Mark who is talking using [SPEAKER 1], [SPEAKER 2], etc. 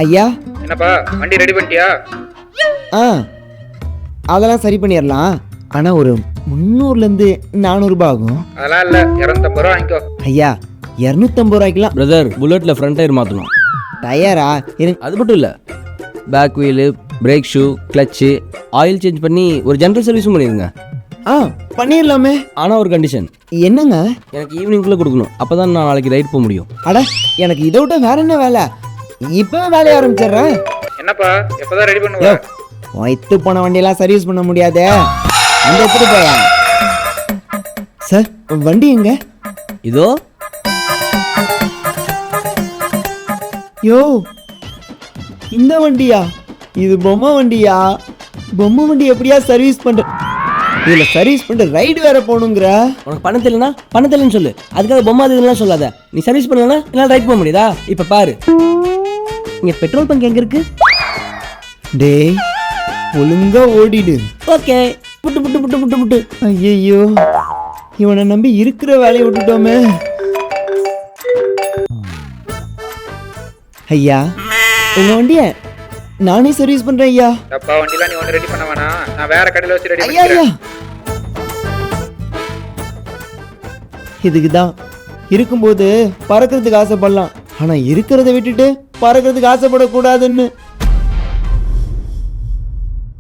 [SPEAKER 1] ஐயா.
[SPEAKER 2] என்னப்பா வண்டி ரெடி பண்ணிட்டியா?
[SPEAKER 1] அதெல்லாம் சரி பண்ணிடலாம். ஆனா ஒரு 300லேருந்து 400 ரூபாய் ஆகும்.
[SPEAKER 2] அதெல்லாம் இல்ல, 250 ரூபா வாங்கிக்கோ.
[SPEAKER 1] ஐயா 250 ரூபாய்க்குலாம்
[SPEAKER 3] பிரதர், புல்லட்ல ஃப்ரண்ட் டயர் மாற்றணும்.
[SPEAKER 1] டயரா?
[SPEAKER 3] அது மட்டும் இல்லை, back wheel, brake shoe, clutch, oil change பண்ணி ஒரு ஜென்ரல் சர்வீஸும் பண்ணிடுங்க.
[SPEAKER 1] பண்ணிடலாமே.
[SPEAKER 3] ஆனால் ஒரு கண்டிஷன்.
[SPEAKER 1] என்னங்க?
[SPEAKER 3] எனக்கு ஈவினிங்குள்ளே கொடுக்கணும், அப்போ தான் நான் நாளைக்கு ரைட் போக முடியும்.
[SPEAKER 1] அட, எனக்கு இதை விட்ட வேற என்ன வேலை? இப்போ வேலையை ஆரம்பிச்சிடுறேன்.
[SPEAKER 2] என்னப்பா எப்போதான் ரெடி பண்ணுவ?
[SPEAKER 1] வைத்து போன வண்டியெல்லாம் சர்வீஸ் பண்ண முடியாதே. அந்த எடுத்துட்டு போயா சார்? வண்டி எங்க?
[SPEAKER 3] இதோ.
[SPEAKER 1] யோ, இந்த வண்டியா? இது பொம்மை வண்டியா? பொம்மை வண்டி எப்படியா சர்வீஸ் பண்ற? இதுல சர்வீஸ் பண்ணிட்டு ரைடு வேற போகணுங்கிற.
[SPEAKER 3] உனக்கு பணம் தெரியலனா பணம் தெரியலன்னு சொல்லு. அதுக்காக பொம்மை இதெல்லாம் சொல்லாத. நீ சர்வீஸ் பண்ணலன்னா என்னால் ரைட் போக முடியுதா? இப்போ பாரு, இங்கே பெட்ரோல் பங்க் எங்கே இருக்கு?
[SPEAKER 1] டேய், ஒழுங்கா ஓடிடு.
[SPEAKER 3] ஓகே. புட்டு புட்டு புட்டு புட்டு புட்டு.
[SPEAKER 1] ஐயோ, இவனை நம்பி இருக்கிற வேலையை விட்டுட்டோமே. ஐயா, உங்க வண்டிய நானே சர்வீஸ் பண்றேன் ஐயா.
[SPEAKER 2] அப்பா வண்டிலாம் நீ ஒன்று ரெடி பண்ண வேணாம், நான் வேற கடையில் வச்சு ரெடி
[SPEAKER 1] ஐயா.
[SPEAKER 2] பண்ணிக்கிறேன்.
[SPEAKER 1] இதுக்குதான் இருக்கும்போது பறக்கிறதுக்கு ஆசைப்படலாம், ஆனா இருக்கிறத விட்டுட்டு பறக்கிறதுக்கு ஆசைப்படக்கூடாதுன்னு